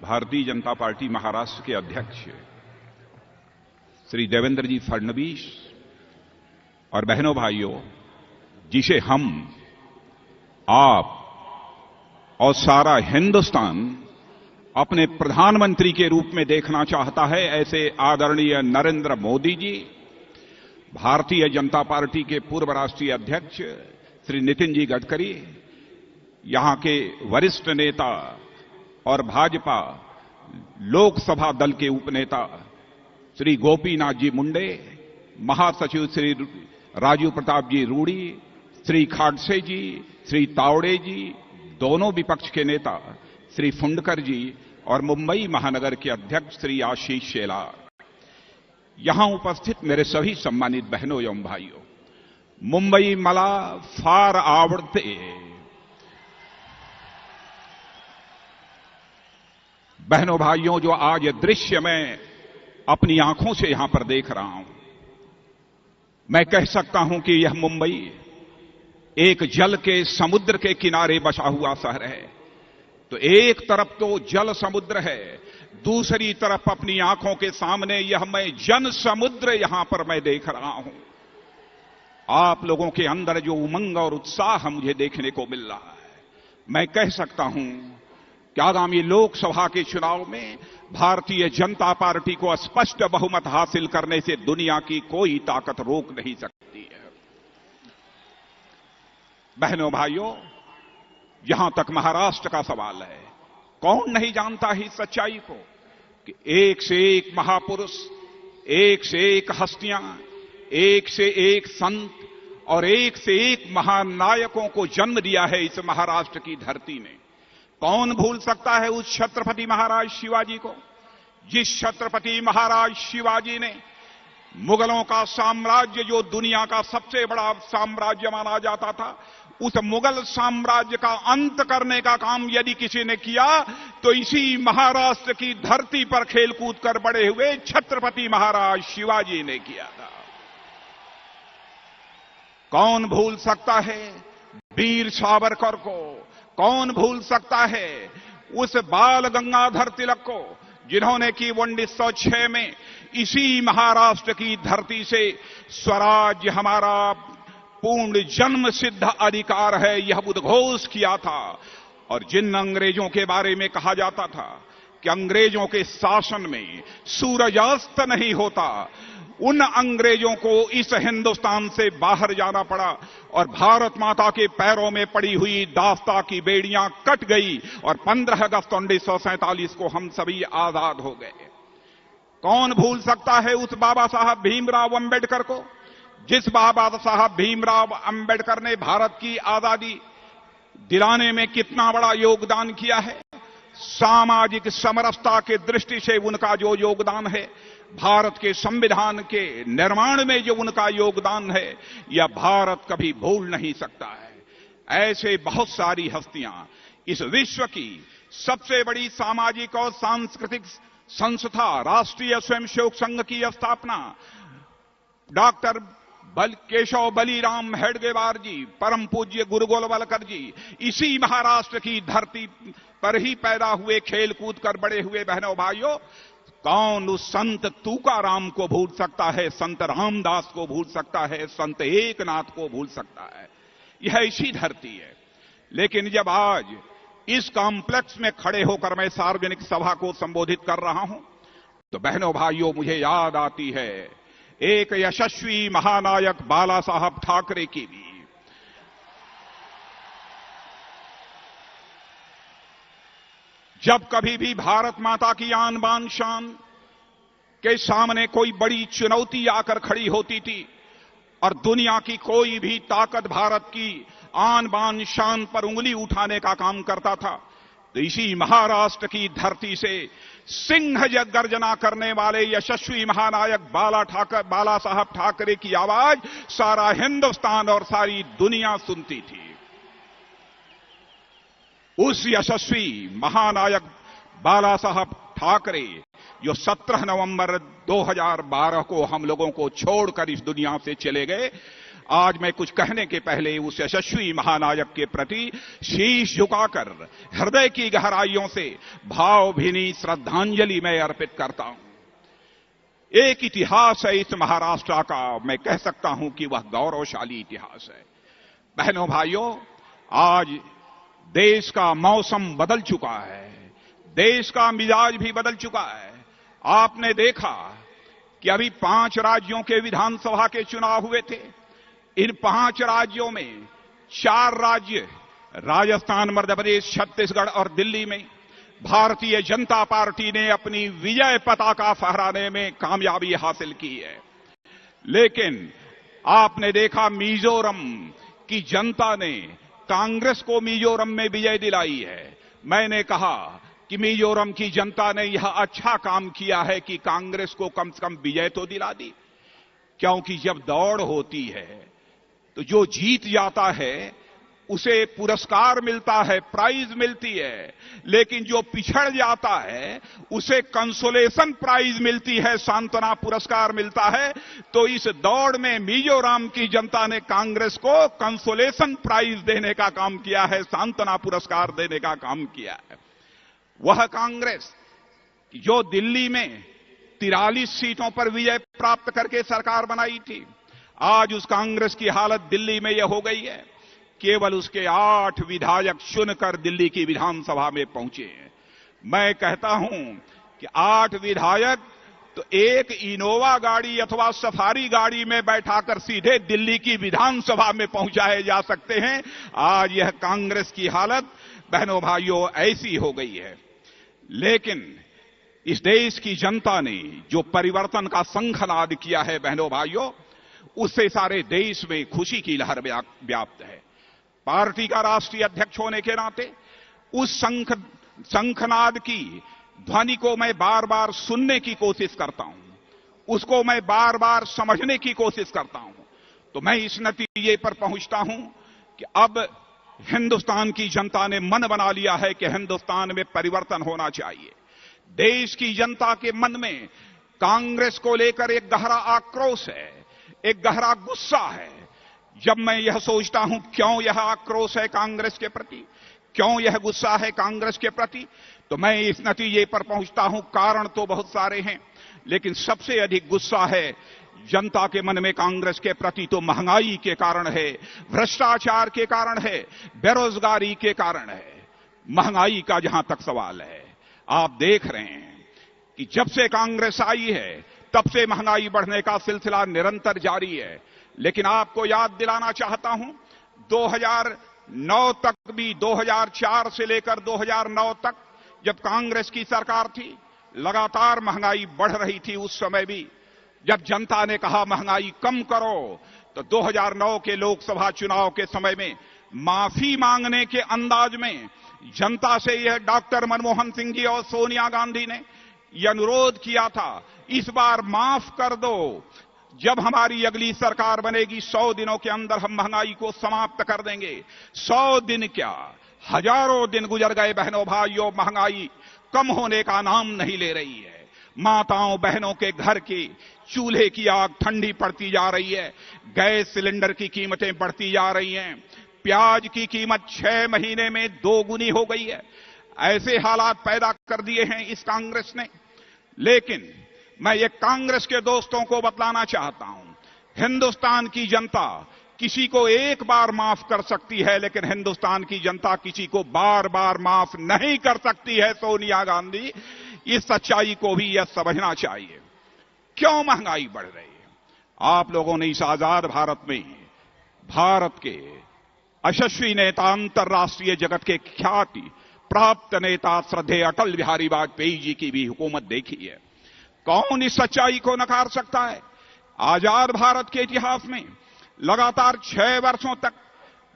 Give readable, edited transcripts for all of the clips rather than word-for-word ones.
Bharatiya Janata party Maharashtra के अध्यक्ष श्री देवेंद्र जी फडणवीस और बहनों भाइयों, जिसे हम, आप और सारा हिंदुस्तान अपने प्रधानमंत्री के रूप में देखना चाहता है, ऐसे आदरणीय नरेंद्र मोदी जी, भारतीय जनता पार्टी के पूर्व राष्ट्रीय अध्यक्ष श्री नितिन जी गडकरी, यहां के वरिष्ठ नेता और भाजपा लोकसभा दल के उपनेता श्री गोपीनाथ जी मुंडे, महासचिव श्री राजीव प्रताप जी रूड़ी, श्री खाडसे जी, श्री तावड़े जी, दोनों विपक्ष के नेता श्री फुंडकर जी और मुंबई महानगर के अध्यक्ष श्री आशीष शेलार, यहां उपस्थित मेरे सभी सम्मानित बहनों एवं भाइयों, मुंबई मला फार आवडते। बहनों भाइयों, जो आज दृश्य मैं अपनी आंखों से यहां पर देख रहा हूं, मैं कह सकता हूं कि यह मुंबई एक जल के समुद्र के किनारे बसा हुआ शहर है। तो एक तरफ तो जल समुद्र है, दूसरी तरफ अपनी आंखों के सामने यह मैं जन समुद्र यहां पर मैं देख रहा हूं। आप लोगों के अंदर जो उमंग और उत्साह मुझे देखने को मिल रहा है, मैं कह सकता हूं कि आगामी लोकसभा के चुनाव में भारतीय जनता पार्टी को स्पष्ट बहुमत हासिल करने से दुनिया की कोई ताकत रोक नहीं सकती है। बहनों भाइयों, यहां तक महाराष्ट्र का सवाल है, कौन नहीं जानता ही सच्चाई को कि एक से एक महापुरुष, एक से एक हस्तियां, एक से एक संत और एक से एक महान नायकों को जन्म दिया है इस महाराष्ट्र की धरती ने। कौन भूल सकता है उस छत्रपति महाराज शिवाजी को, जिस छत्रपति महाराज शिवाजी ने मुगलों का साम्राज्य, जो दुनिया का सबसे बड़ा साम्राज्य माना जाता था, उस मुगल साम्राज्य का अंत करने का काम यदि किसी ने किया तो इसी महाराष्ट्र की धरती पर खेलकूद कर बड़े हुए छत्रपति महाराज शिवाजी ने किया था। कौन भूल सकता है वीर सावरकर को, कौन भूल सकता है उस बाल गंगाधर तिलक को, जिन्होंने कि 1906 में इसी महाराष्ट्र की धरती से स्वराज्य हमारा पूर्ण जन्म सिद्ध अधिकार है यह उद्घोष किया था। और जिन अंग्रेजों के बारे में कहा जाता था कि अंग्रेजों के शासन में सूरजास्त नहीं होता, उन अंग्रेजों को इस हिंदुस्तान से बाहर जाना पड़ा और भारत माता के पैरों में पड़ी हुई दास्ता की बेड़ियां कट गई और 15 अगस्त 1947 को हम सभी आजाद हो गए। कौन भूल सकता है उस बाबा साहब भीमराव अंबेडकर को, जिस बाबा साहब भीमराव अंबेडकर ने भारत की आजादी दिलाने में कितना बड़ा योगदान किया है। सामाजिक समरसता के दृष्टि से उनका जो योगदान है, भारत के संविधान के निर्माण में जो उनका योगदान है, यह भारत कभी भूल नहीं सकता है। ऐसे बहुत सारी हस्तियां, इस विश्व की सबसे बड़ी सामाजिक और सांस्कृतिक संस्था राष्ट्रीय स्वयंसेवक संघ की स्थापना डॉक्टर केशव बलीराम हेडगेवार जी, परम पूज्य गुरु गोलवलकर जी, इसी महाराष्ट्र की धरती पर ही पैदा हुए, खेल कूद कर बड़े हुए। बहनों भाइयों, कौन उस संत तुकाराम को भूल सकता है, संत रामदास को भूल सकता है, संत एकनाथ को भूल सकता है। यह इसी धरती है। लेकिन जब आज इस कॉम्प्लेक्स में खड़े होकर मैं सार्वजनिक सभा को संबोधित कर रहा हूं, तो बहनों भाइयों, मुझे याद आती है एक यशस्वी महानायक बाला साहब ठाकरे की भी। जब कभी भी भारत माता की आन बान शान के सामने कोई बड़ी चुनौती आकर खड़ी होती थी और दुनिया की कोई भी ताकत भारत की आन बान शान पर उंगली उठाने का काम करता था, तो इसी महाराष्ट्र की धरती से सिंह गर्जना करने वाले यशस्वी महानायक बाला साहब ठाकरे की आवाज सारा हिंदुस्तान और सारी दुनिया सुनती थी। उस यशस्वी महानायक बाला साहब ठाकरे जो 17 नवंबर 2012 को हम लोगों को छोड़कर इस दुनिया से चले गए, आज मैं कुछ कहने के पहले उस यशस्वी महानायक के प्रति शीश झुकाकर हृदय की गहराइयों से भावभीनी श्रद्धांजलि मैं अर्पित करता हूं। एक इतिहास है इस महाराष्ट्र का, मैं कह सकता हूं कि वह गौरवशाली इतिहास है। बहनों भाइयों, आज देश का मौसम बदल चुका है, देश का मिजाज भी बदल चुका है। आपने देखा कि अभी 5 राज्यों के विधानसभा के चुनाव हुए थे। इन 5 राज्यों में 4 राज्य राजस्थान, मध्य प्रदेश, छत्तीसगढ़ और दिल्ली में भारतीय जनता पार्टी ने अपनी विजय पताका फहराने में कामयाबी हासिल की है। लेकिन आपने देखा मिजोरम की जनता ने कांग्रेस को मिजोरम में विजय दिलाई है। मैंने कहा कि मिजोरम की जनता ने यह अच्छा काम किया है कि कांग्रेस को कम से कम विजय तो दिला दी, क्योंकि जब दौड़ होती है तो जो जीत जाता है उसे पुरस्कार मिलता है, प्राइज मिलती है, लेकिन जो पिछड़ जाता है उसे कंसोलेशन प्राइज मिलती है, सांत्वना पुरस्कार मिलता है। तो इस दौड़ में मिजोरम की जनता ने कांग्रेस को कंसोलेशन प्राइज देने का काम किया है, सांत्वना पुरस्कार देने का काम किया है। वह कांग्रेस जो दिल्ली में 43 सीटों पर विजय प्राप्त करके सरकार बनाई थी, आज उस कांग्रेस की हालत दिल्ली में यह हो गई है, केवल उसके 8 विधायक चुनकर दिल्ली की विधानसभा में पहुंचे हैं। मैं कहता हूं कि 8 विधायक तो एक इनोवा गाड़ी अथवा सफारी गाड़ी में बैठाकर सीधे दिल्ली की विधानसभा में पहुंचाए जा सकते हैं। आज यह कांग्रेस की हालत बहनों भाइयों ऐसी हो गई है। लेकिन इस देश की जनता ने जो परिवर्तन का शंखनाद किया है बहनों भाइयों, उससे सारे देश में खुशी की लहर व्याप्त है। पार्टी का राष्ट्रीय अध्यक्ष होने के नाते उस शंखनाद की ध्वनि को मैं बार बार सुनने की कोशिश करता हूं, उसको मैं बार बार समझने की कोशिश करता हूं। तो मैं इस नतीजे पर पहुंचता हूं कि अब हिंदुस्तान की जनता ने मन बना लिया है कि हिंदुस्तान में परिवर्तन होना चाहिए। देश की जनता के मन में कांग्रेस को लेकर एक गहरा आक्रोश है, एक गहरा गुस्सा है। जब मैं यह सोचता हूं क्यों यह आक्रोश है कांग्रेस के प्रति, क्यों यह गुस्सा है कांग्रेस के प्रति, तो मैं इस नतीजे पर पहुंचता हूं कारण तो बहुत सारे हैं, लेकिन सबसे अधिक गुस्सा है जनता के मन में कांग्रेस के प्रति तो महंगाई के कारण है, भ्रष्टाचार के कारण है, बेरोजगारी के कारण है। महंगाई का जहां तक सवाल है, आप देख रहे हैं कि जब से कांग्रेस आई है तब से महंगाई बढ़ने का सिलसिला निरंतर जारी है। लेकिन आपको याद दिलाना चाहता हूं, 2009 तक भी, 2004 से लेकर 2009 तक जब कांग्रेस की सरकार थी, लगातार महंगाई बढ़ रही थी। उस समय भी जब जनता ने कहा महंगाई कम करो, तो 2009 के लोकसभा चुनाव के समय में माफी मांगने के अंदाज में जनता से यह डॉक्टर मनमोहन सिंह जी और सोनिया गांधी ने यह अनुरोध किया था, इस बार माफ कर दो, जब हमारी अगली सरकार बनेगी 100 दिनों के अंदर हम महंगाई को समाप्त कर देंगे। 100 दिन क्या, हजारों दिन गुजर गए बहनों भाइयों, महंगाई कम होने का नाम नहीं ले रही है। माताओं बहनों के घर की चूल्हे की आग ठंडी पड़ती जा रही है, गैस सिलेंडर की कीमतें बढ़ती जा रही हैं, प्याज की कीमत 6 महीने में 2 गुनी हो गई है। ऐसे हालात पैदा कर दिए हैं इस कांग्रेस ने। लेकिन मैं ये कांग्रेस के दोस्तों को बतलाना चाहता हूं, हिंदुस्तान की जनता किसी को एक बार माफ कर सकती है, लेकिन हिंदुस्तान की जनता किसी को बार बार माफ नहीं कर सकती है। सोनिया गांधी, इस सच्चाई को भी यह समझना चाहिए। क्यों महंगाई बढ़ रही है? आप लोगों ने इस आजाद भारत में भारत के यशस्वी नेता, अंतर्राष्ट्रीय जगत के ख्याति प्राप्त नेता श्रद्धेय अटल बिहारी वाजपेयी जी की भी हुकूमत देखी है। कौन इस सच्चाई को नकार सकता है? आजाद भारत के इतिहास में लगातार 6 वर्षों तक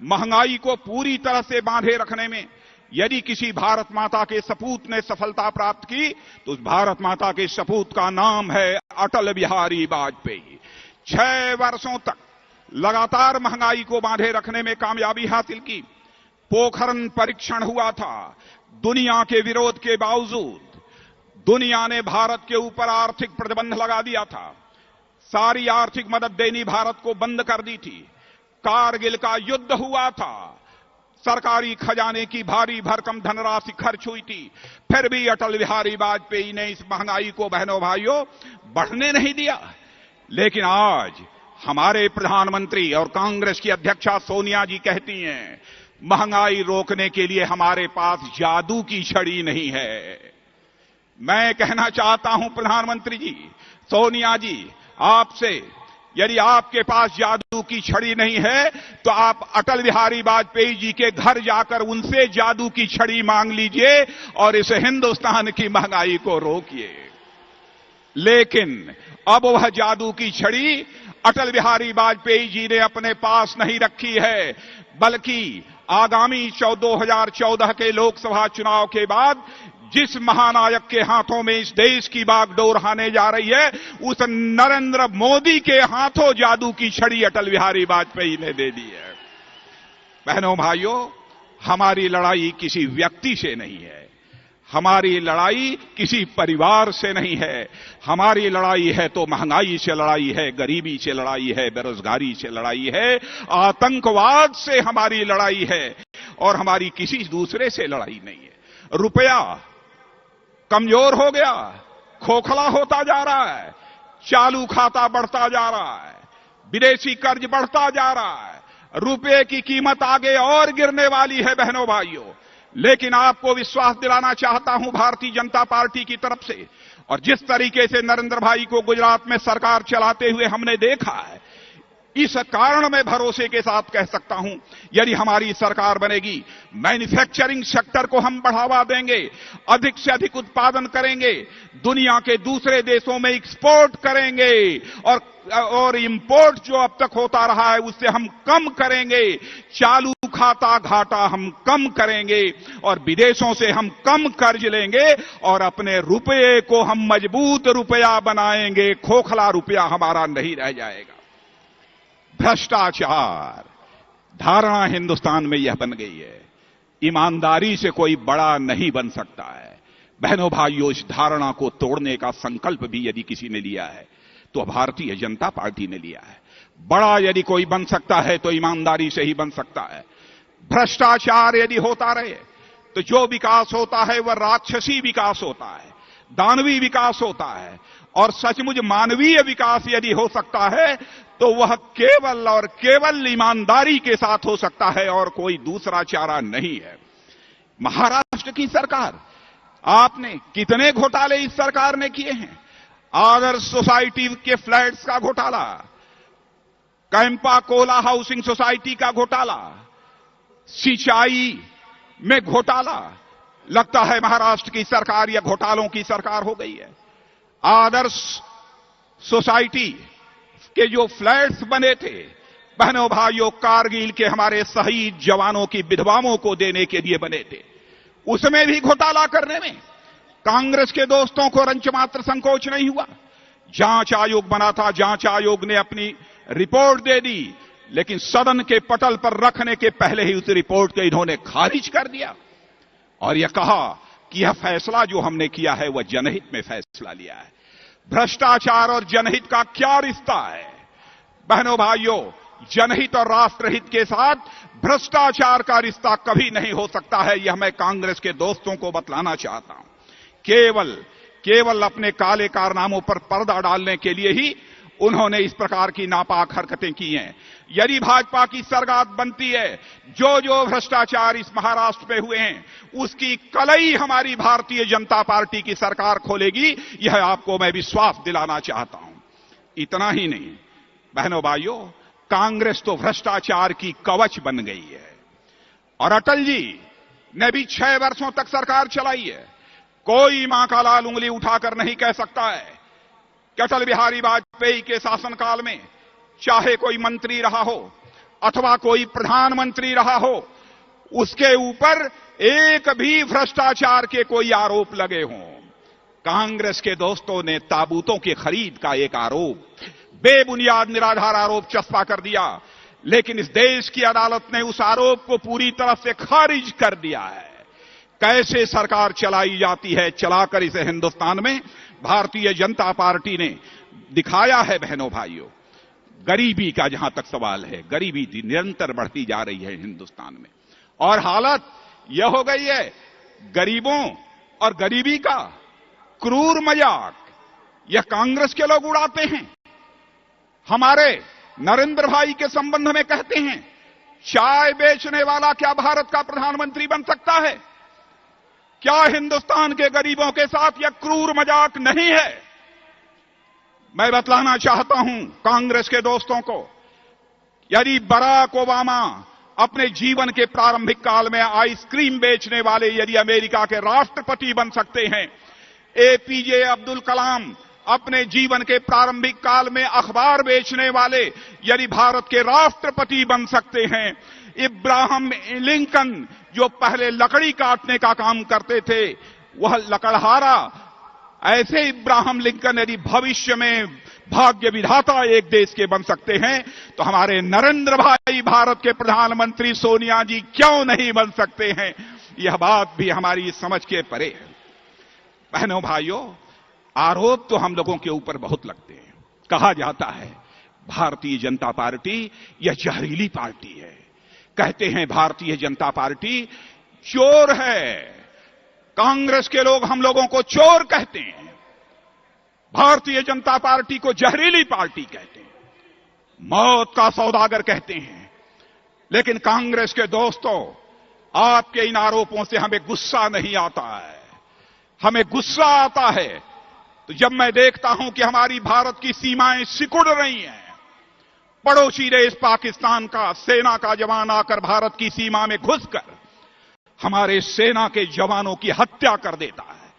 महंगाई को पूरी तरह से बांधे रखने में यदि किसी भारत माता के सपूत ने सफलता प्राप्त की, तो उस भारत माता के सपूत का नाम है अटल बिहारी वाजपेयी। 6 वर्षों तक लगातार महंगाई को बांधे रखने में कामयाबी हासिल की। पोखरण परीक्षण हुआ था, दुनिया के विरोध के बावजूद दुनिया ने भारत के ऊपर आर्थिक प्रतिबंध लगा दिया था, सारी आर्थिक मदद देनी भारत को बंद कर दी थी। कारगिल का युद्ध हुआ था, सरकारी खजाने की भारी भरकम धनराशि खर्च हुई थी, फिर भी अटल बिहारी वाजपेयी ने इस महंगाई को बहनों भाइयों बढ़ने नहीं दिया। लेकिन आज हमारे प्रधानमंत्री और कांग्रेस की अध्यक्षा सोनिया जी कहती हैं, महंगाई रोकने के लिए हमारे पास जादू की छड़ी नहीं है। मैं कहना चाहता हूं प्रधानमंत्री जी, सोनिया जी, आपसे, यदि आपके पास जादू की छड़ी नहीं है तो आप अटल बिहारी वाजपेयी जी के घर जाकर उनसे जादू की छड़ी मांग लीजिए और इस हिंदुस्तान की महंगाई को रोकिए। लेकिन अब वह जादू की छड़ी अटल बिहारी वाजपेयी जी ने अपने पास नहीं रखी है, बल्कि आगामी 2014 के लोकसभा चुनाव के बाद जिस महानायक के हाथों में इस देश की बागडोर आने जा रही है, उस नरेंद्र मोदी के हाथों जादू की छड़ी अटल बिहारी वाजपेयी ने दे दी है। बहनों भाइयों, हमारी लड़ाई किसी व्यक्ति से नहीं है, हमारी लड़ाई किसी परिवार से नहीं है, हमारी लड़ाई है तो महंगाई से लड़ाई है, गरीबी से लड़ाई है, बेरोजगारी से लड़ाई है, आतंकवाद से हमारी लड़ाई है, और हमारी किसी दूसरे से लड़ाई नहीं है। रुपया कमजोर हो गया, खोखला होता जा रहा है, चालू खाता बढ़ता जा रहा है, विदेशी कर्ज बढ़ता जा रहा है, रुपये की कीमत आगे और गिरने वाली है बहनों भाइयों। लेकिन आपको विश्वास दिलाना चाहता हूं भारतीय जनता पार्टी की तरफ से, और जिस तरीके से नरेंद्र भाई को गुजरात में सरकार चलाते हुए हमने देखा है, इस कारण मैं भरोसे के साथ कह सकता हूं, यदि हमारी सरकार बनेगी, मैन्युफैक्चरिंग सेक्टर को हम बढ़ावा देंगे, अधिक से अधिक उत्पादन करेंगे, दुनिया के दूसरे देशों में एक्सपोर्ट करेंगे, और इंपोर्ट जो अब तक होता रहा है उससे हम कम करेंगे, चालू खाता घाटा हम कम करेंगे, और विदेशों से हम कम कर्ज लेंगे, और अपने रुपये को हम मजबूत रुपया बनाएंगे, खोखला रुपया हमारा नहीं रह जाएगा। भ्रष्टाचार धारणा हिंदुस्तान में यह बन गई है, ईमानदारी से कोई बड़ा नहीं बन सकता है। बहनों भाइयों, इस धारणा को तोड़ने का संकल्प भी यदि किसी ने लिया है तो भारतीय जनता पार्टी ने लिया है। बड़ा यदि कोई बन सकता है तो ईमानदारी से ही बन सकता है। भ्रष्टाचार यदि होता रहे तो जो विकास होता है वह राक्षसी विकास होता है, दानवी विकास होता है, और सचमुच मानवीय विकास यदि हो सकता है तो वह केवल और केवल ईमानदारी के साथ हो सकता है, और कोई दूसरा चारा नहीं है। महाराष्ट्र की सरकार, आपने कितने घोटाले इस सरकार ने किए हैं। आदर्श सोसाइटी के फ्लैट्स का घोटाला, कैंपा कोला हाउसिंग सोसाइटी का घोटाला, सिंचाई में घोटाला। लगता है महाराष्ट्र की सरकार या घोटालों की सरकार हो गई है। आदर्श सोसाइटी के जो फ्लैट्स बने थे, बहनों भाइयों, कारगिल के हमारे शहीद जवानों की विधवाओं को देने के लिए बने थे, उसमें भी घोटाला करने में कांग्रेस के दोस्तों को रंच मात्र संकोच नहीं हुआ। जांच आयोग बना था, जांच आयोग ने अपनी रिपोर्ट दे दी, लेकिन सदन के पटल पर रखने के पहले ही उस रिपोर्ट को इन्होंने खारिज कर दिया, और यह कहा कि यह फैसला जो हमने किया है वह जनहित में फैसला लिया है। भ्रष्टाचार और जनहित का क्या रिश्ता है बहनों भाइयों? जनहित और राष्ट्रहित के साथ भ्रष्टाचार का रिश्ता कभी नहीं हो सकता है, यह मैं कांग्रेस के दोस्तों को बतलाना चाहता हूं। केवल अपने काले कारनामों पर पर्दा डालने के लिए ही उन्होंने इस प्रकार की नापाक हरकतें की हैं। यदि भाजपा की सरकार बनती है, जो भ्रष्टाचार इस महाराष्ट्र में हुए हैं उसकी कलई हमारी भारतीय जनता पार्टी की सरकार खोलेगी, यह आपको मैं विश्वास दिलाना चाहता हूं। इतना ही नहीं बहनों भाइयों, कांग्रेस तो भ्रष्टाचार की कवच बन गई है, और अटल जी ने भी 6 वर्षों तक सरकार चलाई है। कोई मां का लाल उंगली उठाकर नहीं कह सकता है कि अटल बिहारी वाजपेयी के शासनकाल में चाहे कोई मंत्री रहा हो अथवा कोई प्रधानमंत्री रहा हो, उसके ऊपर एक भी भ्रष्टाचार के कोई आरोप लगे हों। कांग्रेस के दोस्तों ने ताबूतों की खरीद का एक आरोप, बेबुनियाद निराधार आरोप चस्पा कर दिया, लेकिन इस देश की अदालत ने उस आरोप को पूरी तरह से खारिज कर दिया है। कैसे सरकार चलाई जाती है, चलाकर इसे हिंदुस्तान में भारतीय जनता पार्टी ने दिखाया है बहनों भाइयों। गरीबी का जहां तक सवाल है, गरीबी निरंतर बढ़ती जा रही है हिंदुस्तान में, और हालत यह हो गई है गरीबों और गरीबी का क्रूर मजाक यह कांग्रेस के लोग उड़ाते हैं। हमारे नरेंद्र भाई के संबंध में कहते हैं, चाय बेचने वाला क्या भारत का प्रधानमंत्री बन सकता है? क्या हिंदुस्तान के गरीबों के साथ यह क्रूर मजाक नहीं है? मैं बतलाना चाहता हूं कांग्रेस के दोस्तों को, यदि बराक ओबामा अपने जीवन के प्रारंभिक काल में आइसक्रीम बेचने वाले यदि अमेरिका के राष्ट्रपति बन सकते हैं, एपीजे अब्दुल कलाम अपने जीवन के प्रारंभिक काल में अखबार बेचने वाले यदि भारत के राष्ट्रपति बन सकते हैं, इब्राहिम लिंकन जो पहले लकड़ी काटने का काम करते थे वह लकड़हारा, ऐसे इब्राहिम लिंकन यदि भविष्य में भाग्य विधाता एक देश के बन सकते हैं, तो हमारे नरेंद्र भाई भारत के प्रधानमंत्री सोनिया जी क्यों नहीं बन सकते हैं? यह बात भी हमारी समझ के परे है। बहनों भाइयों, आरोप तो हम लोगों के ऊपर बहुत लगते हैं। कहा जाता है भारतीय जनता पार्टी यह जहरीली पार्टी है, कहते हैं भारतीय जनता पार्टी चोर है, कांग्रेस के लोग हम लोगों को चोर कहते हैं, भारतीय जनता पार्टी को जहरीली पार्टी कहते हैं, मौत का सौदागर कहते हैं। लेकिन कांग्रेस के दोस्तों, आपके इन आरोपों से हमें गुस्सा नहीं आता है। हमें गुस्सा आता है तो जब मैं देखता हूं कि हमारी भारत की सीमाएं सिकुड़ रही हैं, पड़ोसी देश पाकिस्तान का सेना का जवान आकर भारत की सीमा में घुसकर हमारे सेना के जवानों की हत्या कर देता है,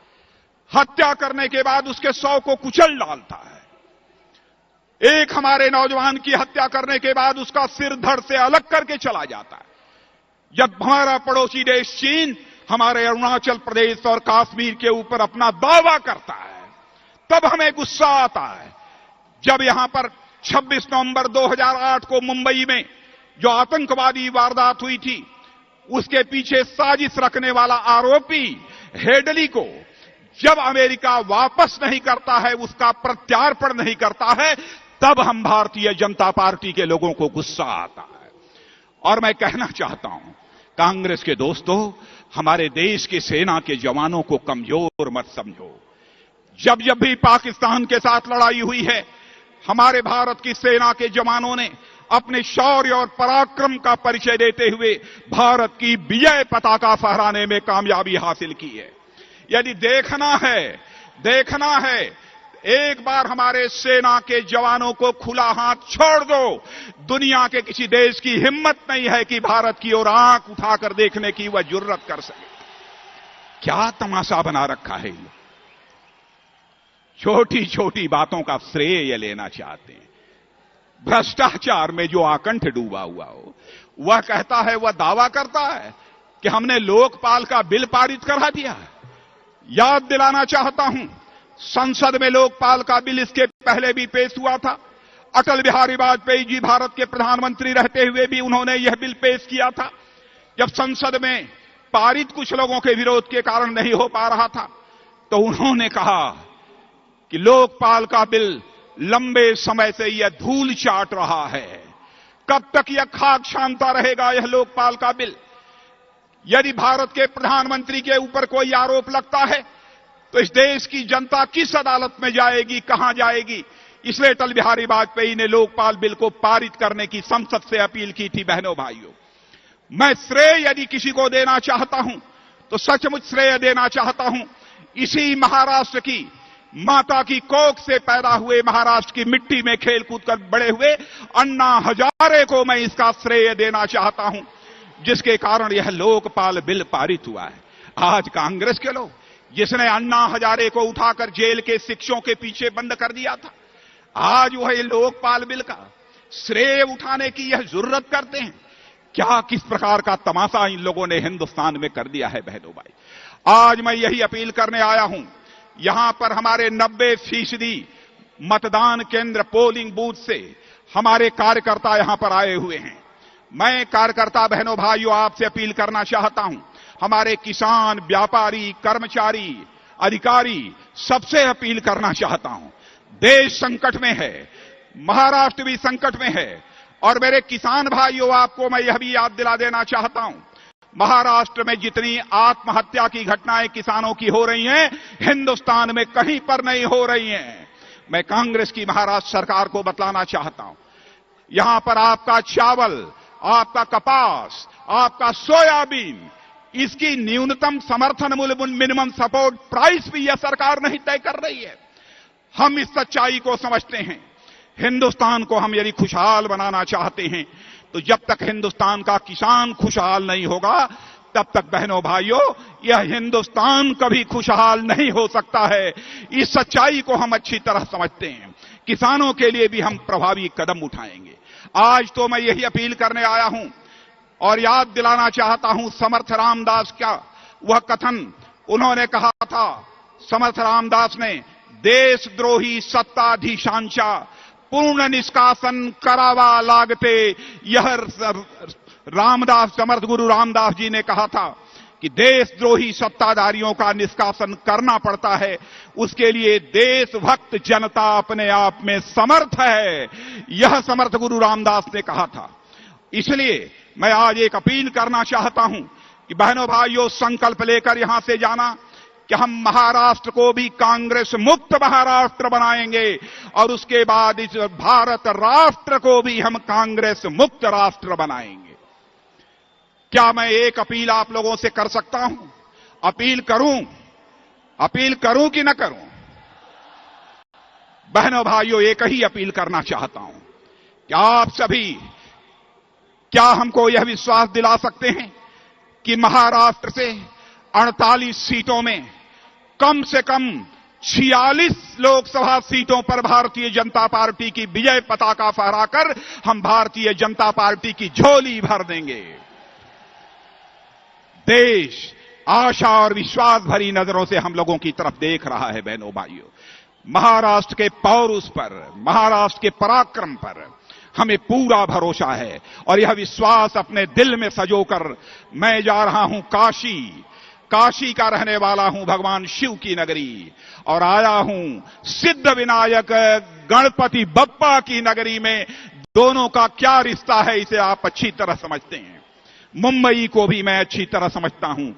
हत्या करने के बाद उसके 100 को कुचल डालता है। एक हमारे नौजवान की हत्या करने के बाद उसका सिर धड़ से अलग करके चला जाता है। जब हमारा पड़ोसी देश चीन हमारे अरुणाचल प्रदेश और कश्मीर के ऊपर अपना दावा करता है, तब हमें गुस्सा आता है। जब यहां पर 26 नवंबर 2008 को मुंबई में जो आतंकवादी वारदात हुई थी, उसके पीछे साजिश रखने वाला आरोपी हेडली को जब अमेरिका वापस नहीं करता है, उसका प्रत्यार्पण नहीं करता है, तब हम भारतीय जनता पार्टी के लोगों को गुस्सा आता है। और मैं कहना चाहता हूं कांग्रेस के दोस्तों, हमारे देश की सेना के जवानों को कमजोर मत समझो। जब जब भी पाकिस्तान के साथ लड़ाई हुई है, हमारे भारत की सेना के जवानों ने अपने शौर्य और पराक्रम का परिचय देते हुए भारत की विजय पताका फहराने में कामयाबी हासिल की है। यदि देखना है एक बार हमारे सेना के जवानों को खुला हाथ छोड़ दो। दुनिया के किसी देश की हिम्मत नहीं है कि भारत की ओर आंख उठाकर देखने की वह जुर्रत कर सके। क्या तमाशा बना रखा है, छोटी छोटी बातों का श्रेय लेना चाहते हैं। भ्रष्टाचार में जो आकंठ डूबा हुआ हो, वह कहता है, वह दावा करता है कि हमने लोकपाल का बिल पारित करा दिया। याद दिलाना चाहता हूं, संसद में लोकपाल का बिल इसके पहले भी पेश हुआ था। अटल बिहारी वाजपेयी जी भारत के प्रधानमंत्री रहते हुए भी उन्होंने यह बिल पेश किया था। जब संसद में पारित कुछ लोगों के विरोध के कारण नहीं हो पा रहा था, तो उन्होंने कहा कि लोकपाल का बिल लंबे समय से यह धूल चाट रहा है, कब तक यह खाक शांता रहेगा यह लोकपाल का बिल। यदि भारत के प्रधानमंत्री के ऊपर कोई आरोप लगता है तो इस देश की जनता किस अदालत में जाएगी, कहां जाएगी? इसलिए अटल बिहारी वाजपेयी ने लोकपाल बिल को पारित करने की संसद से अपील की थी। बहनों भाइयों, मैं श्रेय यदि किसी को देना चाहता हूं तो सचमुच श्रेय देना चाहता हूं इसी महाराष्ट्र की माता की कोख से पैदा हुए, महाराष्ट्र की मिट्टी में खेल कूद कर बड़े हुए अन्ना हजारे को मैं इसका श्रेय देना चाहता हूं, जिसके कारण यह लोकपाल बिल पारित हुआ है। आज कांग्रेस के लोग, जिसने अन्ना हजारे को उठाकर जेल के शिक्षों के पीछे बंद कर दिया था, आज वह लोकपाल बिल का श्रेय उठाने की यह जरूरत करते हैं। क्या किस प्रकार का तमाशा इन लोगों ने हिंदुस्तान में कर दिया है। बहनों भाई, आज मैं यही अपील करने आया हूं। यहां पर हमारे 90% मतदान केंद्र पोलिंग बूथ से हमारे कार्यकर्ता यहां पर आए हुए हैं। मैं कार्यकर्ता बहनों भाइयों आपसे अपील करना चाहता हूं, हमारे किसान, व्यापारी, कर्मचारी, अधिकारी, सबसे अपील करना चाहता हूं, देश संकट में है, महाराष्ट्र भी संकट में है। और मेरे किसान भाइयों, आपको मैं यह भी याद दिला देना चाहता हूं, महाराष्ट्र में जितनी आत्महत्या की घटनाएं किसानों की हो रही हैं, हिंदुस्तान में कहीं पर नहीं हो रही हैं। मैं कांग्रेस की महाराष्ट्र सरकार को बतलाना चाहता हूं, यहां पर आपका चावल, आपका कपास, आपका सोयाबीन, इसकी न्यूनतम समर्थन मूल्य मिनिमम सपोर्ट प्राइस भी यह सरकार नहीं तय कर रही है। हम इस सच्चाई को समझते हैं। हिंदुस्तान को हम यदि खुशहाल बनाना चाहते हैं तो जब तक हिंदुस्तान का किसान खुशहाल नहीं होगा, तब तक बहनों भाइयों यह हिंदुस्तान कभी खुशहाल नहीं हो सकता है। इस सच्चाई को हम अच्छी तरह समझते हैं। किसानों के लिए भी हम प्रभावी कदम उठाएंगे। आज तो मैं यही अपील करने आया हूं और याद दिलाना चाहता हूं समर्थ रामदास का वह कथन। उन्होंने कहा था, समर्थ रामदास ने, देशद्रोही सत्ताधीशांचा पूर्ण निष्कासन करावा लागते। यह रामदास, समर्थ गुरु रामदास जी ने कहा था कि देशद्रोही सत्ताधारियों का निष्कासन करना पड़ता है, उसके लिए देशभक्त जनता अपने आप में समर्थ है। यह समर्थ गुरु रामदास ने कहा था। इसलिए मैं आज एक अपील करना चाहता हूं कि बहनों भाइयों, संकल्प लेकर यहां से जाना कि हम महाराष्ट्र को भी कांग्रेस मुक्त महाराष्ट्र बनाएंगे और उसके बाद इस भारत राष्ट्र को भी हम कांग्रेस मुक्त राष्ट्र बनाएंगे। क्या मैं एक अपील आप लोगों से कर सकता हूं? अपील करूं कि न करूं? बहनों भाइयों, एक ही अपील करना चाहता हूं कि आप सभी क्या हमको यह विश्वास दिला सकते हैं कि महाराष्ट्र से 48 सीटों में कम से कम 46 लोकसभा सीटों पर भारतीय जनता पार्टी की विजय पताका फहराकर हम भारतीय जनता पार्टी की झोली भर देंगे। देश आशा और विश्वास भरी नजरों से हम लोगों की तरफ देख रहा है। बहनों भाइयों, महाराष्ट्र के पौरुष पर, महाराष्ट्र के पराक्रम पर हमें पूरा भरोसा है और यह विश्वास अपने दिल में सजोकर मैं जा रहा हूं काशी का रहने वाला हूं, भगवान शिव की नगरी, और आया हूं सिद्ध विनायक गणपति बप्पा की नगरी में। दोनों का क्या रिश्ता है इसे आप अच्छी तरह समझते हैं। मुंबई को भी मैं अच्छी तरह समझता हूं।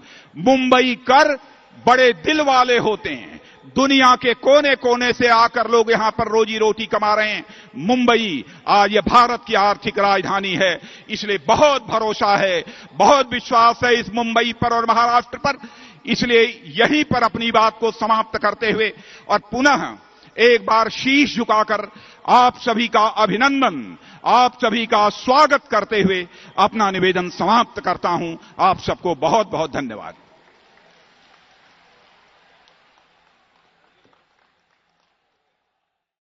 मुंबई कर बड़े दिल वाले होते हैं। दुनिया के कोने कोने से आकर लोग यहां पर रोजी रोटी कमा रहे हैं। मुंबई आज ये भारत की आर्थिक राजधानी है, इसलिए बहुत भरोसा है, बहुत विश्वास है इस मुंबई पर और महाराष्ट्र पर। इसलिए यहीं पर अपनी बात को समाप्त करते हुए और पुनः एक बार शीश झुकाकर आप सभी का अभिनंदन, आप सभी का स्वागत करते हुए अपना निवेदन समाप्त करता हूं। आप सबको बहुत बहुत धन्यवाद।